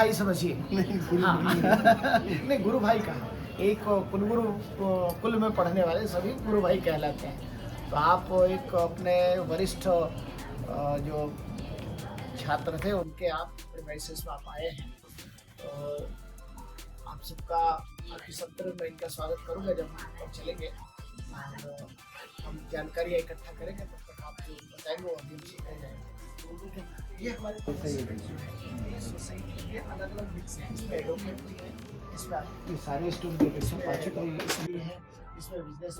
भाई समझिए। हाँ नहीं, गुरु भाई कहाँ, एक कुलगुरु कुल में पढ़ने वाले सभी गुरु भाई कहलाते हैं। तो आप एक अपने वरिष्ठ जो छात्र थे उनके आप प्रीमाइसेस में आप आए हैं, तो आप सबका आपकी सत्र में इनका स्वागत करूंगा जब हम चलेंगे और हम जानकारी इकट्ठा करेंगे। तब तक आप जो बताएंगे वो अभी सीखा जाएगा। ये हमारे सोसाइटी के अलग अलग मिक्स हैं, इसमें एडवोकेट भी है, इसमें आपके सारे स्टूडेंट पाठक इसलिए है, इसमें बिजनेस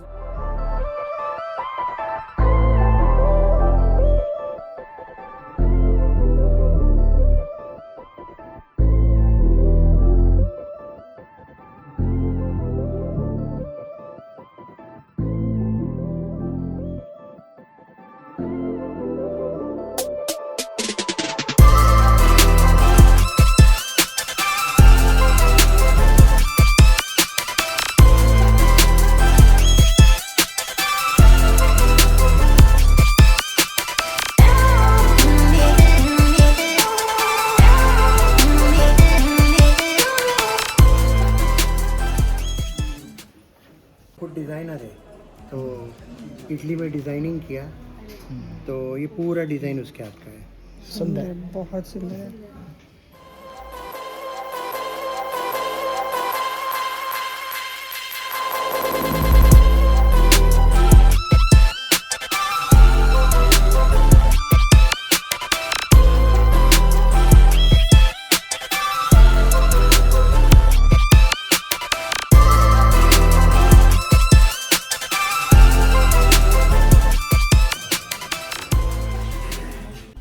खुद डिज़ाइनर है, तो इटली में डिज़ाइनिंग किया, तो ये पूरा डिज़ाइन उसके हाथ का है। सुंदर, बहुत सुंदर है।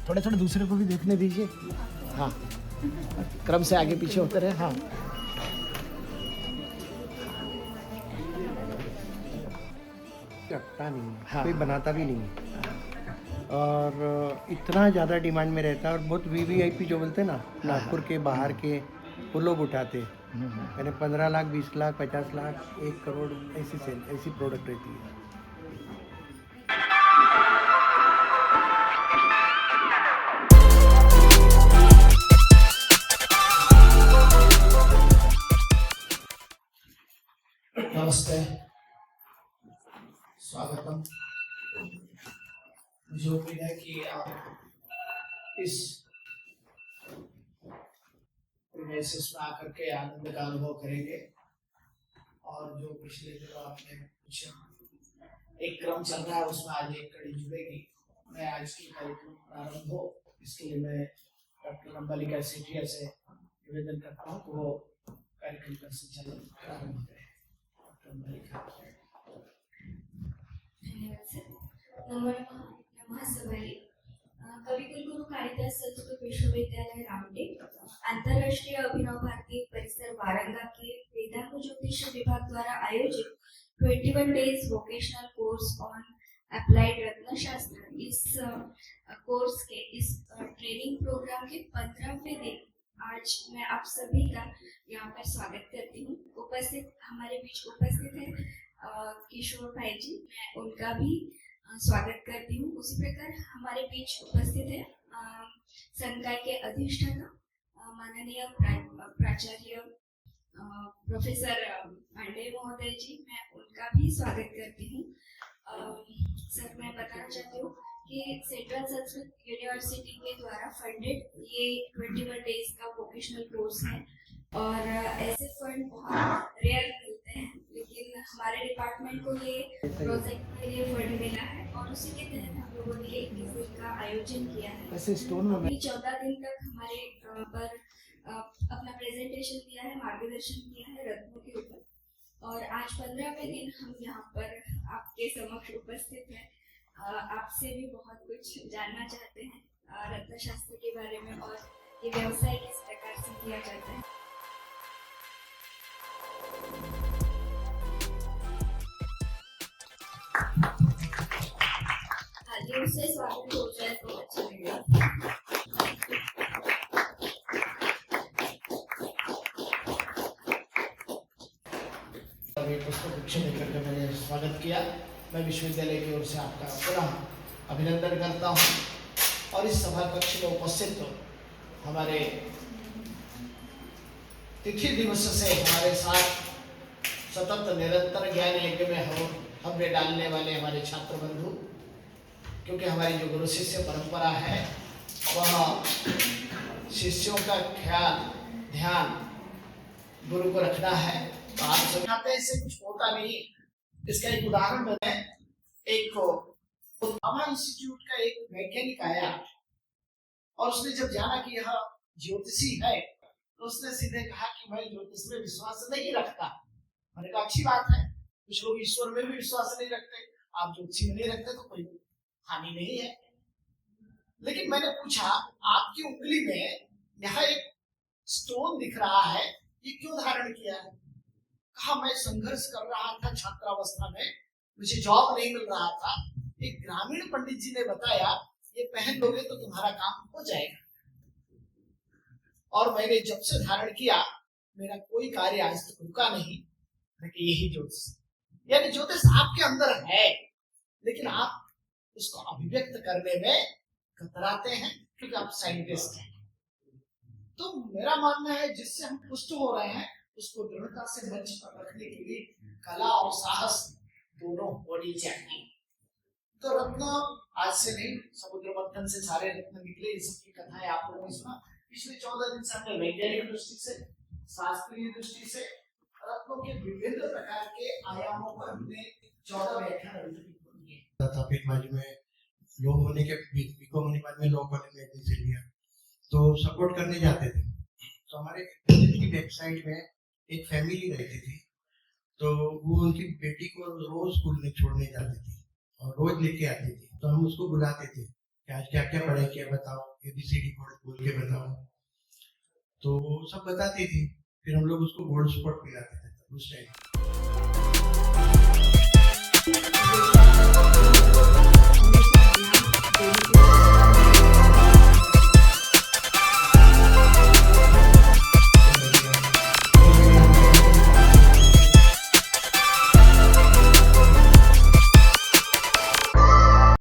थोड़े थोड़े दूसरे को भी देखने दीजिए। हाँ, क्रम से आगे पीछे होते रहे। हाँ, लगता नहीं है, हाँ। कोई बनाता भी नहीं है, और इतना ज़्यादा डिमांड में रहता है। और बहुत वीवीआईपी जो बोलते हैं ना, नागपुर के बाहर के, वो लोग उठाते हैं। यानी 15 लाख, 20 लाख, 50 लाख, 1 करोड़ ऐसी सेल, ऐसी प्रोडक्ट रहती है। नमस्ते, स्वागतम। मुझे उम्मीद है कि आप इस प्रीमाइसेस में आकर के आनंद का अनुभव करेंगे, और जो पिछले दिनों आपने कुछ एक क्रम चल रहा है उसमें आज एक कड़ी जुड़ेगी। मैं आज की कार्यक्रम प्रारंभ हो इसके लिए मैं डॉक्टर अंबालिका सेठिया से निवेदन करता हूँ कि वो कार्यक्रम का संचालन प्रारंभ करें। धन्यवाद सर। नमः सभारी कविकुलगुरु कालिदास संस्कृत विश्वविद्यालय रामटेक अंतरराष्ट्रीय अभिनव भारती परिसर वारंगा के वेदांग ज्योतिष विभाग द्वारा आयोजित 21 days vocational course on applied रत्नशास्त्र, इस कोर्स के इस ट्रेनिंग प्रोग्राम के 15वें दिन आज मैं आप सभी का यहाँ पर स्वागत करती हूँ। हमारे बीच उपस्थित है किशोर भाई जी, मैं उनका भी स्वागत करती हूँ। उसी प्रकार हमारे बीच उपस्थित है संकाय के अधिष्ठाता माननीय प्राचार्य प्रोफेसर पांडे महोदय जी, मैं उनका भी स्वागत करती हूँ। सर, मैं बताना चाहती हूँ कि सेंट्रल संस्कृत यूनिवर्सिटी के द्वारा फंडेड ये 21 डेज का वोकेशनल कोर्स है, और ऐसे फंड बहुत रेयर मिलते हैं, लेकिन हमारे डिपार्टमेंट को ये प्रोजेक्ट के लिए फंड मिला है, और उसी के तहत हम लोगों ने 21 दिन का आयोजन किया है। ऐसे स्टोन में अभी 14 दिन तक हमारे पर अपना प्रेजेंटेशन दिया है, मार्गदर्शन किया है रत्नों के ऊपर, और आज 15वें दिन हम यहाँ पर आपके समक्ष उपस्थित हैं। आपसे भी बहुत कुछ जानना चाहते हैं रत्नशास्त्र के बारे में, और ये व्यवसाय किस प्रकार से किया जाता है। आगे उससे स्वागत हो जाए तो अच्छा लगेगा। पुष्प गुच्छ लेकर के मैंने स्वागत किया। मैं विश्वविद्यालय की ओर से आपका पुनः अभिनंदन करता हूँ। और इस सभा कक्ष में उपस्थित हमारे तिथि दिवस से हमारे साथ सतत निरंतर ज्ञान यज्ञ में हव्य डालने वाले हमारे छात्र बंधु, क्योंकि हमारी जो गुरु शिष्य परंपरा है वह शिष्यों का ख्याल ध्यान गुरु को रखना है। तो आप समझाते हैं इससे कुछ होता नहीं। इसका एक उदाहरण बताएं। एक भाभा इंस्टीट्यूट का एक वैज्ञानिक आया और उसने जब जाना कि यह ज्योतिषी है तो उसने सीधे कहा कि मैं ज्योतिष में विश्वास नहीं रखता। मैंने कहा अच्छी बात है, कुछ लोग ईश्वर में भी विश्वास नहीं रखते, आप ज्योतिषी में नहीं रखते तो कोई हानि नहीं है। लेकिन मैंने पूछा आपकी उंगली में यहाँ एक स्टोन दिख रहा है, ये क्यों धारण किया है? कहा मैं संघर्ष कर रहा था छात्रावस्था में, मुझे जॉब नहीं मिल रहा था, एक ग्रामीण पंडित जी ने बताया ये पहन लोगे तो तुम्हारा काम हो जाएगा, और मैंने जब से धारण किया मेरा कोई कार्य आज तक रुका नहीं। यही ज्योतिष, यानी ज्योतिष आपके अंदर है लेकिन आप उसको अभिव्यक्त करने में कतराते हैं क्योंकि आप साइंटिस्ट हैं। तो मेरा मानना है जिससे हम पुष्ट हो रहे हैं उसको दृढ़ता से मंच पर रखने के लिए कला और साहस दोनों होनी चाहिए। तो रत्न आज से नहीं, समुद्र मंथन से सारे रत्न निकले, इस सबकी कथाएं आप लोगों ने सुना। पिछले 14 दिन से हमने वैज्ञानिक दृष्टि से, शास्त्रीय दृष्टि से रत्नों के विभिन्न प्रकार के आयामों पर हमने 14 व्याख्यान अभी तक फिर बाद में लोग होने के बीको होने बाद में लोग होने में एडमिशन लिया तो सपोर्ट करने जाते थे। तो हमारे की वेबसाइट में एक फैमिली रहती थी, तो वो उनकी बेटी को रोज स्कूल में छोड़ने जाती थी और रोज लेके आती थी। तो हम उसको बुलाते थे कि आज क्या क्या पढ़ाई किया बताओ, ABCD बोल के बताओ। तो वो सब बताती थी, फिर हम लोग उसको गोल्ड स्पॉट पिलाते थे उस टाइम।